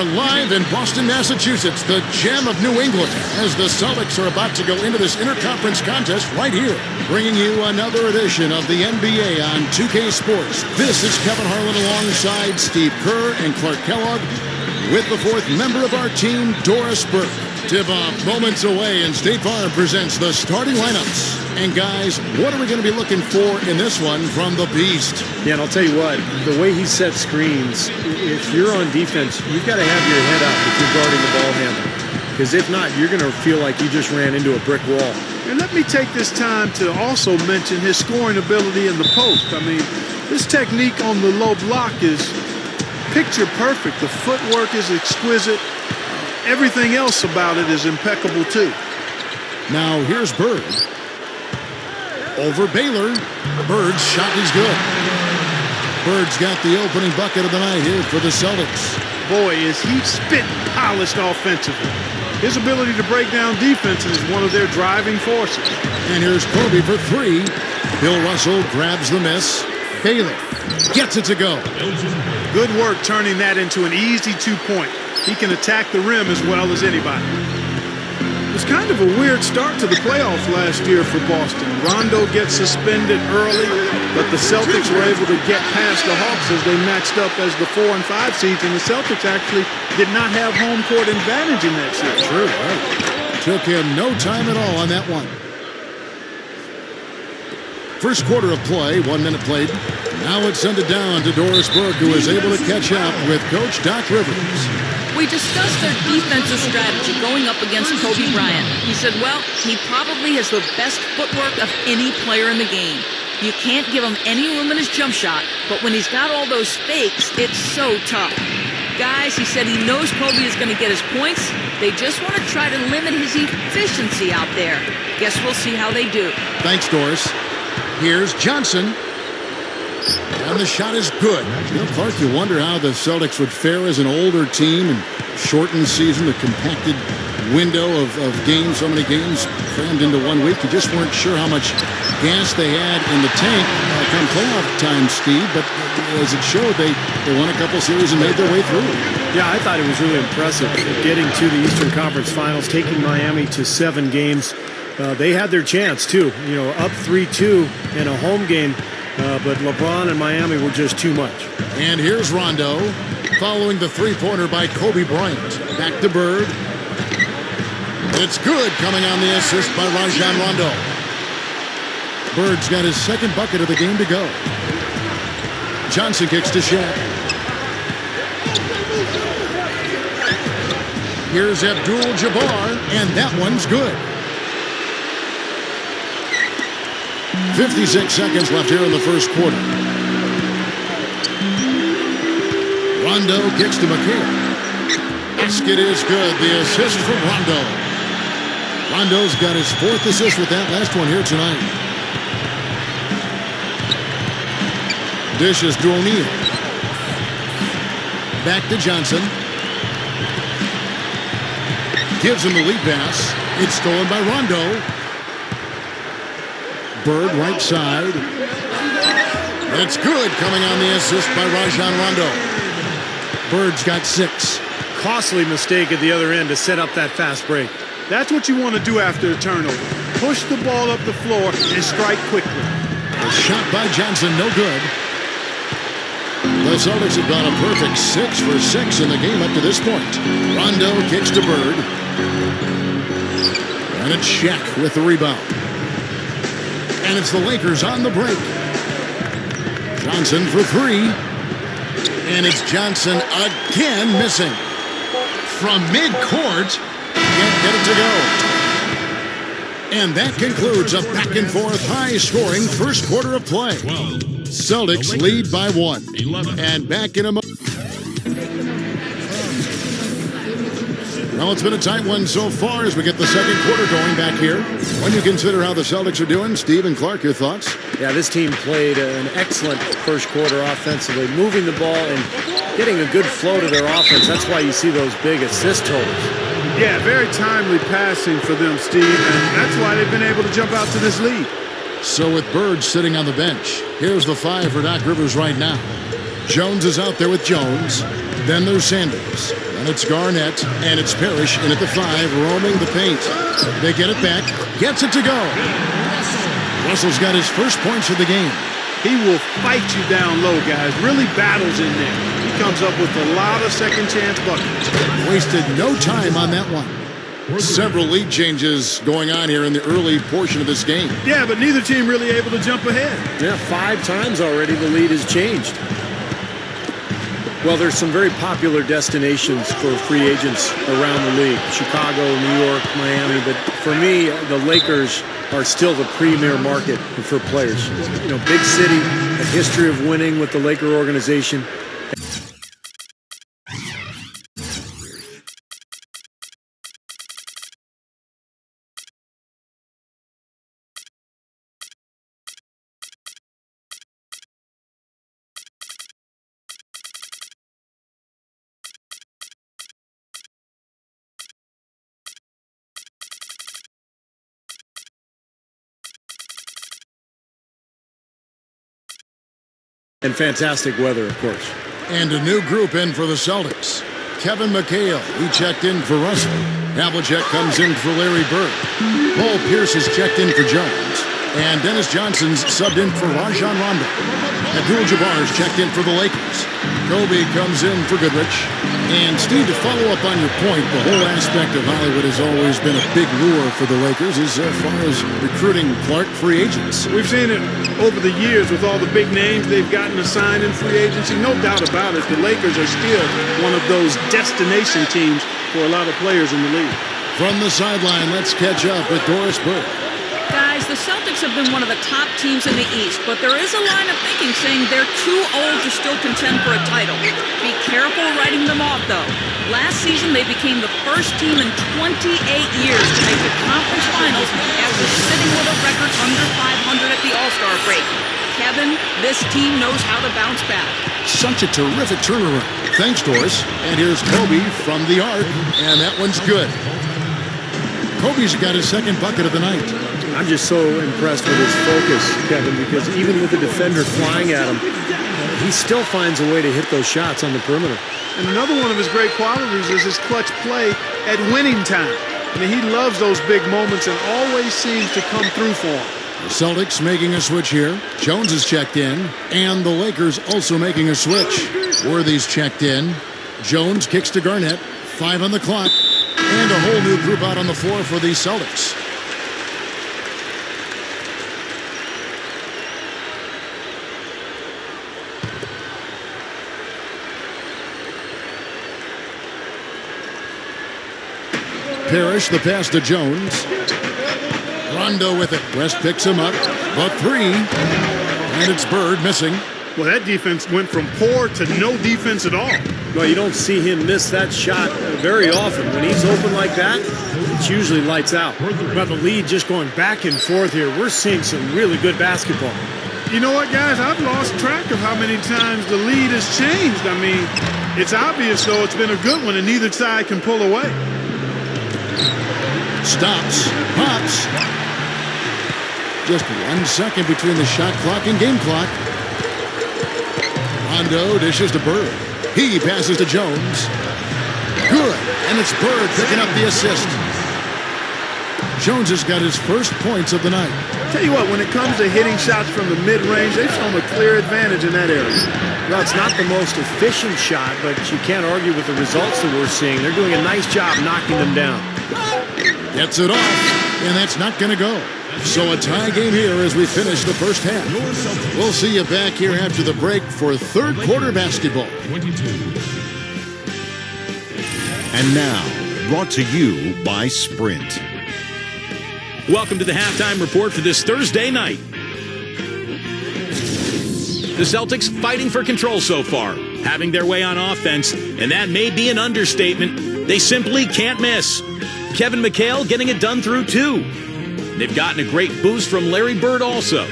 are live in Boston, Massachusetts, the gem of New England, as the Celtics are about to go into this interconference contest right here, bringing you another edition of the NBA on 2K Sports. This is Kevin Harlan alongside Steve Kerr and Clark Kellogg, with the fourth member of our team, Doris Burke. Tip-off moments away, and State Farm presents the starting lineups. And guys, what are we going to be looking for in this one from the Beast? Yeah, and I'll tell you what, the way he sets screens, if you're on defense, you've got to have your head up if you're guarding the ball handle. Because if not, you're going to feel like you just ran into a brick wall. And let me take this time to also mention his scoring ability in the post. I mean, this technique on the low block is picture perfect. The footwork is exquisite. Everything else about it is impeccable, too. Now, here's Bird. Over Baylor. Bird's shot is good. Bird's got the opening bucket of the night here for the Celtics. Boy, is he spit polished offensively. His ability to break down defenses is one of their driving forces. And here's Kobe for three. Bill Russell grabs the miss. Baylor gets it to go. Good work turning that into an easy 2-point. He can attack the rim as well as anybody. It was kind of a weird start to the playoffs last year for Boston. Rondo gets suspended early, but the Celtics were able to get past the Hawks as they matched up as the 4 and 5 seeds, and the Celtics actually did not have home court advantage in that series. True, right. Took him no time at all on that one. First quarter of play, 1 minute played. Now it's sent it down to Doris Burke, who is able to catch up with Coach Doc Rivers. We discussed their defensive strategy going up against Kobe Bryant. He said, well, he probably has the best footwork of any player in the game. You can't give him any room in his jump shot, but when he's got all those fakes, it's so tough. Guys, he said he knows Kobe is going to get his points. They just want to try to limit his efficiency out there. Guess we'll see how they do. Thanks, Doris. Here's Johnson. And the shot is good. You know, Clark, you wonder how the Celtics would fare as an older team and shortened season, the compacted window of games, so many games crammed into 1 week. You just weren't sure how much gas they had in the tank come playoff time, Steve. But as it showed, they won a couple series and made their way through. Yeah, I thought it was really impressive getting to the Eastern Conference Finals, taking Miami to 7 games. They had their chance, too. You know, up 3-2 in a home game. But LeBron and Miami were just too much. And here's Rondo, following the three-pointer by Kobe Bryant. Back to Bird. It's good, coming on the assist by Rajon Rondo. Bird's got his second bucket of the game to go. Johnson kicks to Shaq. Here's Abdul-Jabbar, and that one's good. 56 seconds left here in the first quarter. Rondo kicks to McHale. Basket is good. The assist from Rondo. Rondo's got his 4th assist with that last one here tonight. Dishes to O'Neal. Back to Johnson. Gives him the lead pass. It's stolen by Rondo. Bird right side. That's good, coming on the assist by Rajon Rondo. Bird's got 6. Costly mistake at the other end to set up that fast break. That's what you want to do after a turnover. Push the ball up the floor and strike quickly. A shot by Johnson, no good. The Celtics have gone a perfect 6 for 6 in the game up to this point. Rondo kicks to Bird. And it's Shaq with the rebound. And it's the Lakers on the break. Johnson for 3. And it's Johnson again missing. From midcourt, can't get it to go. And that concludes a back-and-forth, high-scoring first quarter of play. Celtics lead by 1. And back in a moment. Well, it's been a tight one so far as we get the second quarter going back here. When you consider how the Celtics are doing, Steve and Clark, your thoughts? Yeah, this team played an excellent first quarter offensively, moving the ball and getting a good flow to their offense. That's why you see those big assist totals. Yeah, very timely passing for them, Steve, and that's why they've been able to jump out to this lead. So with Bird sitting on the bench, here's the 5 for Doc Rivers right now. Jones is out there with Jones. Then there's Sanders. Then it's Garnett. And it's Parrish in at the 5, roaming the paint. They get it back. Gets it to go. Russell's got his first points of the game. He will fight you down low, guys. Really battles in there. He comes up with a lot of second chance buckets. Wasted no time on that one. Several lead changes going on here in the early portion of this game. Yeah, but neither team really able to jump ahead. Yeah, 5 times already the lead has changed. Well, there's some very popular destinations for free agents around the league. Chicago, New York, Miami. But for me, the Lakers are still the premier market for players. You know, big city, a history of winning with the Laker organization. And fantastic weather, of course. And a new group in for the Celtics. Kevin McHale, he checked in for Russell. Havlicek comes in for Larry Bird. Paul Pierce has checked in for Jones. And Dennis Johnson's subbed in for Rajon Rondo. Abdul-Jabbar's checked in for the Lakers. Kobe comes in for Goodrich. And Steve, to follow up on your point, the whole aspect of Hollywood has always been a big lure for the Lakers as far as recruiting Clark free agents. We've seen it over the years with all the big names they've gotten assigned in free agency. No doubt about it, the Lakers are still one of those destination teams for a lot of players in the league. From the sideline, let's catch up with Doris Burke. Guys, the Celtics have been one of the top teams in the East, but there is a line of thinking saying they're too old to still contend for a title. Be careful writing them off, though. Last season, they became the first team in 28 years to make the conference finals after sitting with a record under 500 at the All-Star break. Kevin, this team knows how to bounce back. Such a terrific turnaround. Thanks, Doris. And here's Kobe from the arc, and that one's good. Kobe's got his second bucket of the night. I'm just so impressed with his focus, Kevin, because even with the defender flying at him, he still finds a way to hit those shots on the perimeter. And another one of his great qualities is his clutch play at winning time. I mean, he loves those big moments and always seems to come through for him. The Celtics making a switch here. Jones is checked in, and the Lakers also making a switch. Worthy's checked in. Jones kicks to Garnett. 5 on the clock. And a whole new group out on the floor for the Celtics. Parrish, the pass to Jones. Rondo with it. West picks him up. The 3. And it's Bird missing. Well, that defense went from poor to no defense at all. Well, you don't see him miss that shot very often. When he's open like that, it's usually lights out. Well, the lead just going back and forth here. We're seeing some really good basketball. You know what, guys? I've lost track of how many times the lead has changed. I mean, it's obvious, though, it's been a good one, and neither side can pull away. Stops. Pops. Just 1 second between the shot clock and game clock. Rondo dishes to Bird. He passes to Jones. Good. And it's Bird picking up the assist. Jones has got his first points of the night. Tell you what, when it comes to hitting shots from the mid-range, they've shown a clear advantage in that area. Well, it's not the most efficient shot, but you can't argue with the results that we're seeing. They're doing a nice job knocking them down. Gets it off, and that's not going to go. So a tie game here as we finish the first half. We'll see you back here after the break for third quarter basketball. And now, brought to you by Sprint. Welcome to the halftime report for this Thursday night. The Celtics fighting for control so far, having their way on offense, and that may be an understatement. They simply can't miss. Kevin McHale getting it done through 2. They've gotten a great boost from Larry Bird also.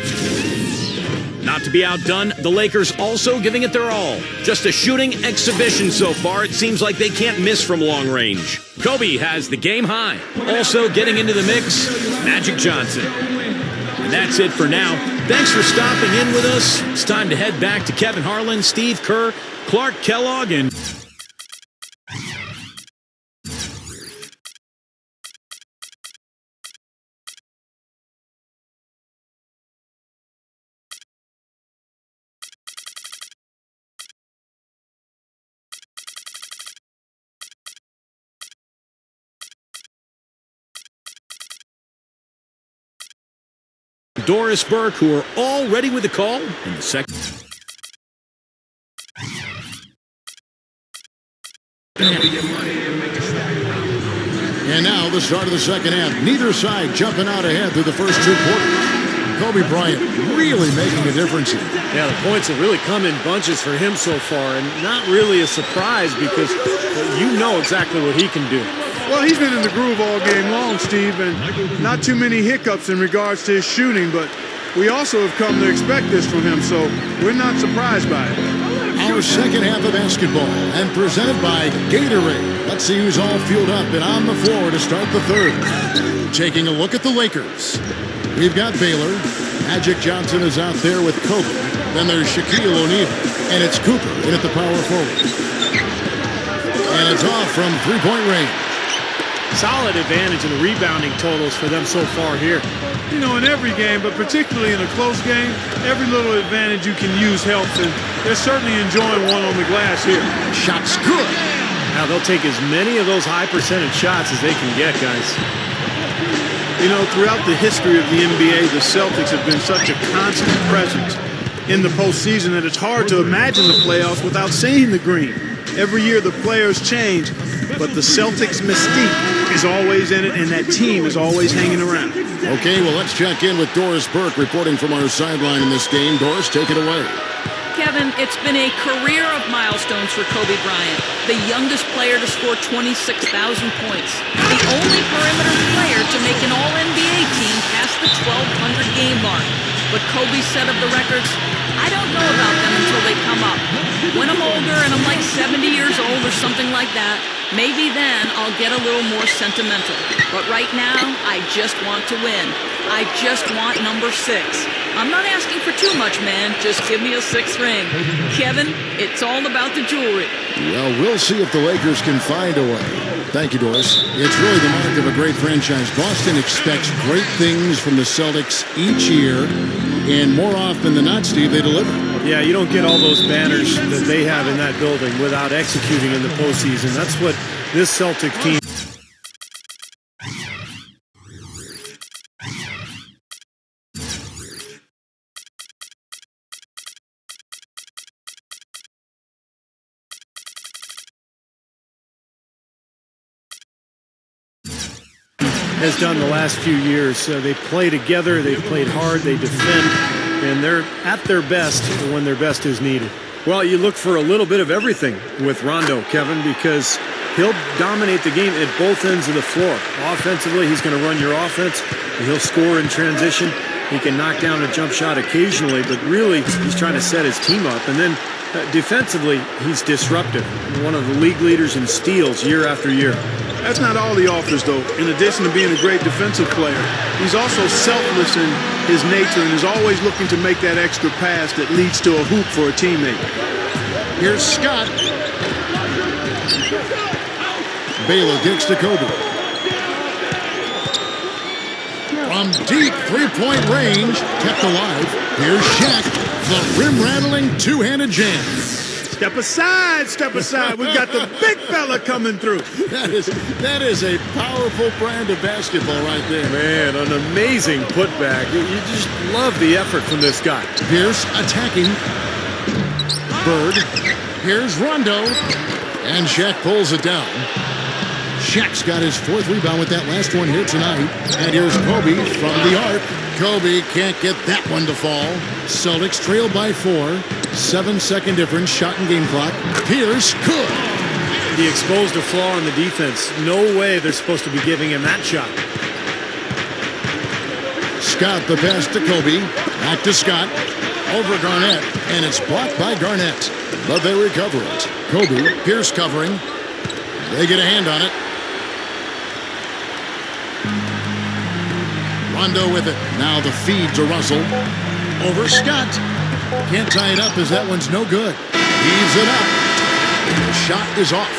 Not to be outdone, the Lakers also giving it their all. Just a shooting exhibition so far. It seems like they can't miss from long range. Kobe has the game high. Also getting into the mix, Magic Johnson. And that's it for now. Thanks for stopping in with us. It's time to head back to Kevin Harlan, Steve Kerr, Clark Kellogg, and Doris Burke, who are all ready with the call in the second. And now the start of the second half. Neither side jumping out ahead through the first 2 quarters. Kobe Bryant really making a difference here. Yeah, the points have really come in bunches for him so far, and not really a surprise because you know exactly what he can do. Well, he's been in the groove all game long, Steve, and not too many hiccups in regards to his shooting, but we also have come to expect this from him, so we're not surprised by it. Our second half of basketball, and presented by Gatorade. Let's see who's all fueled up and on the floor to start the third. Taking a look at the Lakers. We've got Baylor. Magic Johnson is out there with Kobe. Then there's Shaquille O'Neal, and it's Cooper in at the power forward. And it's off from three-point range. Solid advantage in the rebounding totals for them so far here. You know, in every game, but particularly in a close game, every little advantage you can use helps, and they're certainly enjoying one on the glass here. Shot's good. Now they'll take as many of those high percentage shots as they can get, guys. You know, throughout the history of the NBA, the Celtics have been such a constant presence in the postseason that it's hard to imagine the playoffs without seeing the green. Every year the players change, but the Celtics mystique is always in it, and that team is always hanging around. Okay, well, let's check in with Doris Burke reporting from our sideline in this game. Doris, take it away. Kevin, it's been a career of milestones for Kobe Bryant, the youngest player to score 26,000 points, the only perimeter player to make an All-NBA team past the 1,200 game mark. But Kobe's set of the records, I don't know about them until they come up. When I'm older and I'm like 70 years old or something like that, maybe then I'll get a little more sentimental. But right now, I just want to win. I just want number 6. I'm not asking for too much, man. Just give me a 6th ring. Kevin, it's all about the jewelry. Well, we'll see if the Lakers can find a way. Thank you, Doris. It's really the mark of a great franchise. Boston expects great things from the Celtics each year, and more often than not, Steve, they deliver. Yeah, you don't get all those banners that they have in that building without executing in the postseason. That's what this Celtic team... has done the last few years. They play together, they've played hard, they defend, and they're at their best when their best is needed. Well, you look for a little bit of everything with Rondo, Kevin, because he'll dominate the game at both ends of the floor. Offensively, he's going to run your offense, and he'll score in transition. He can knock down a jump shot occasionally, but really, he's trying to set his team up. And then defensively, he's disruptive. One of the league leaders in steals year after year. That's not all he offers, though. In addition to being a great defensive player, he's also selfless in his nature and is always looking to make that extra pass that leads to a hoop for a teammate. Here's Scott. Baylor kicks to Kobe. From deep three-point range, kept alive. Here's Shaq, the rim-rattling two-handed jam. Step aside, step aside. We've got the big fella coming through. That is a powerful brand of basketball right there. Man, an amazing putback. You just love the effort from this guy. Pierce attacking. Bird. Here's Rondo. And Shaq pulls it down. Shaq's got his 4th rebound with that last one here tonight. And here's Kobe from the arc. Kobe can't get that one to fall. Celtics trail by 4. 7-second difference, shot and game clock. Pierce, good. He exposed a flaw in the defense. No way they're supposed to be giving him that shot. Scott the pass to Kobe. Back to Scott. Over Garnett. And it's blocked by Garnett. But they recover it. Kobe, Pierce covering. They get a hand on it. Rondo with it. Now the feed to Russell. over Scott. Can't tie it up as that one's no good. Heaves it up. The shot is off.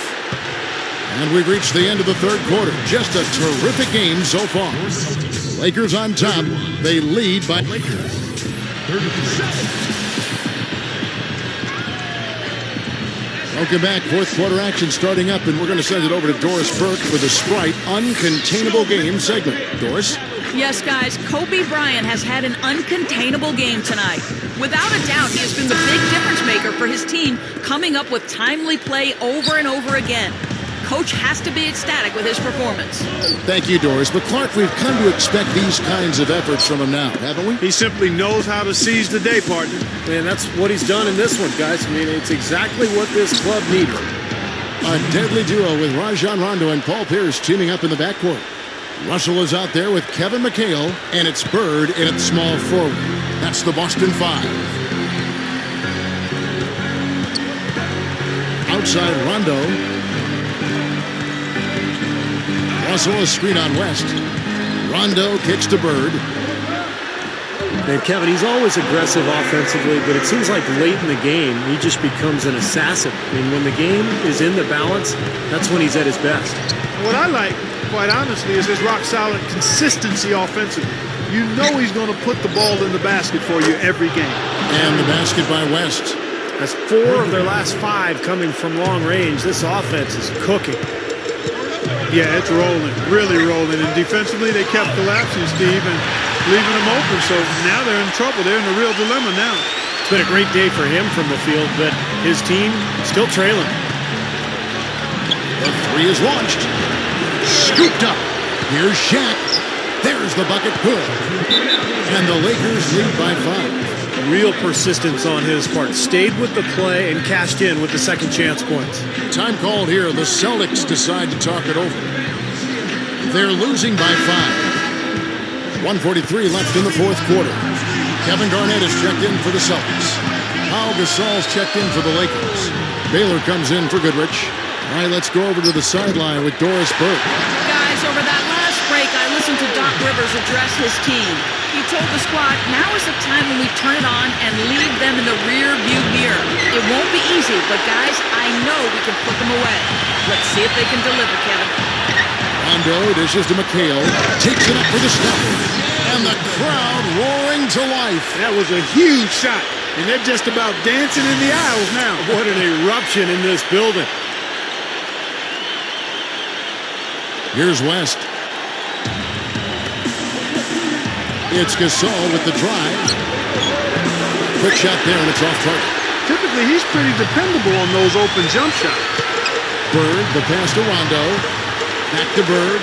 And we've reached the end of the third quarter. Just a terrific game so far. Lakers on top. They lead by Lakers 37. Welcome back. Fourth quarter action starting up, and we're going to send it over to Doris Burke for the Sprite Uncontainable Game segment. Doris? Yes, guys, Kobe Bryant has had an uncontainable game tonight. Without a doubt, he has been the big difference maker for his team, coming up with timely play over and over again. Coach has to be ecstatic with his performance. Thank you, Doris. But Clark, we've come to expect these kinds of efforts from him now, haven't we? He simply knows how to seize the day, partner. And that's what he's done in this one, guys. I mean, it's exactly what this club needed. A deadly duo with Rajon Rondo and Paul Pierce teaming up in the backcourt. Russell is out there with Kevin McHale, and it's Bird in at small forward. That's the Boston Five. Outside Rondo. Russell a screen on West. Rondo kicks to Bird. And Kevin, he's always aggressive offensively, but it seems like late in the game, he just becomes an assassin. I mean, when the game is in the balance, that's when he's at his best. What I like, quite honestly, is his rock-solid consistency offensively. You know he's going to put the ball in the basket for you every game. And the basket by West. That's 4 of their last 5 coming from long range. This offense is cooking. Yeah, it's rolling, really rolling. And defensively, they kept collapsing, Steve, and leaving them open. So now they're in trouble. They're in a real dilemma now. It's been a great day for him from the field, but his team still trailing. The three is launched. Scooped up. Here's Shaq. There's the bucket good. And the Lakers lead by 5. Real persistence on his part. Stayed with the play and cashed in with the second chance points. Time called here. The Celtics decide to talk it over. They're losing by 5. 1:43 left in the fourth quarter. Kevin Garnett is checked in for the Celtics. Pau Gasol's checked in for the Lakers. Baylor comes in for Goodrich. All right, let's go over to the sideline with Doris Burke. Guys, over that last break, I listened to Doc Rivers address his team. He told the squad, now is the time when we turn it on and leave them in the rear view mirror. It won't be easy, but guys, I know we can put them away. Let's see if they can deliver, Kevin. Rondo dishes to McHale, takes it up for the stop, and the crowd roaring to life. That was a huge shot, and they're just about dancing in the aisles now. What an eruption in this building. Here's West. It's Gasol with the drive. Quick shot there, and it's off target. Typically, he's pretty dependable on those open jump shots. Bird, the pass to Rondo. Back to Bird.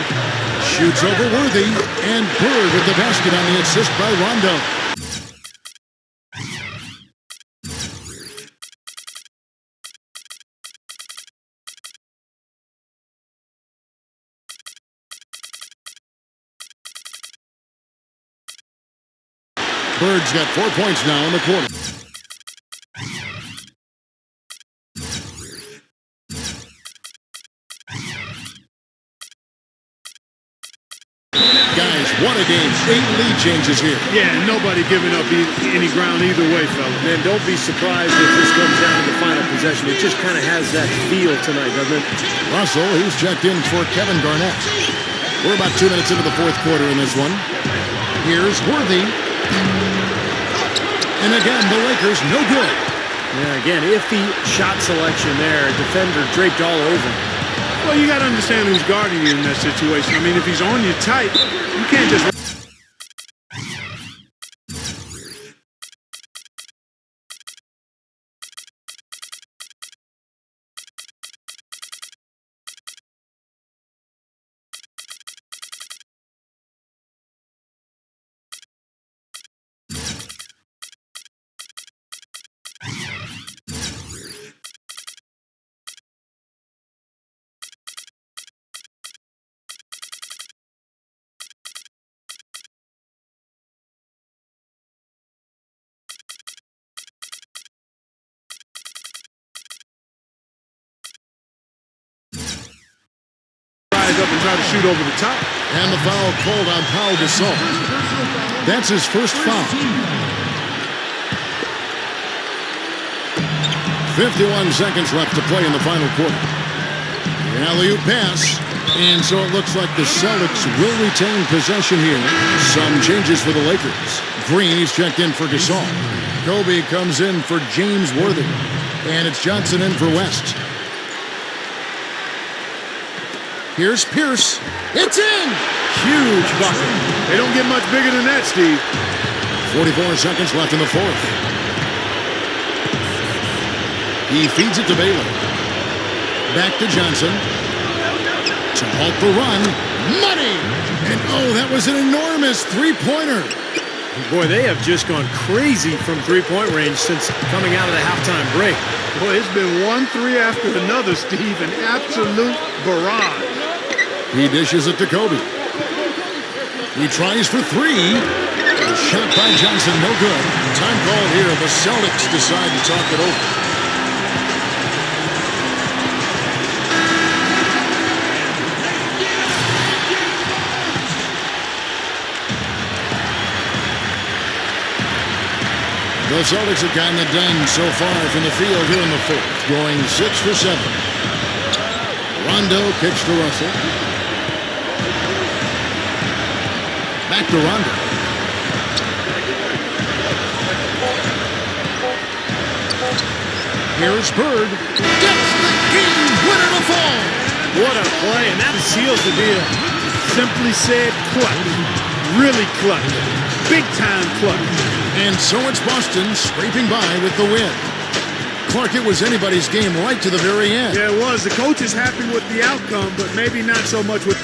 Shoots over Worthy. And Bird with the basket on the assist by Rondo. Bird's got 4 points now in the quarter. Guys, what a game. 8 lead changes here. Yeah, nobody giving up any ground either way, fella. Man, don't be surprised if this comes down to the final possession. It just kind of has that feel tonight, doesn't it? Russell, he's checked in for Kevin Garnett. We're about 2 minutes into the fourth quarter in this one. Here's Worthy. And again, the Lakers no good. Yeah, again, iffy shot selection there. Defender draped all over. Well, you got to understand who's guarding you in that situation. I mean, if he's on you tight, you can't just... up and try to shoot over the top. And the foul called on Pau Gasol. That's his first foul. 51 seconds left to play in the final quarter. The alley-oop pass. And so it looks like the Celtics will retain possession here. Some changes for the Lakers. Green, he's checked in for Gasol. Kobe comes in for James Worthy. And it's Johnson in for West. Here's Pierce. It's in! Huge bucket. They don't get much bigger than that, Steve. 44 seconds left in the fourth. He feeds it to Baylor. Back to Johnson. To halt the run. Money! And oh, that was an enormous three-pointer. Boy, they have just gone crazy from three-point range since coming out of the halftime break. Boy, it's been one three after another, Steve. An absolute barrage. He dishes it to Kobe. He tries for three. A shot by Johnson, no good. Time called here. The Celtics decide to talk it over. The Celtics have gotten it done so far from the field here in the fourth, going 6 for 7. Rondo kicks to Russell. Back to Rondo. Here's Bird. Gets the game winner to fall. What a play, and that seals the deal. Simply said, clutch. Really clutch. Big time clutch. And so it's Boston scraping by with the win. Clark, it was anybody's game right to the very end. Yeah, it was. The coach is happy with the outcome, but maybe not so much with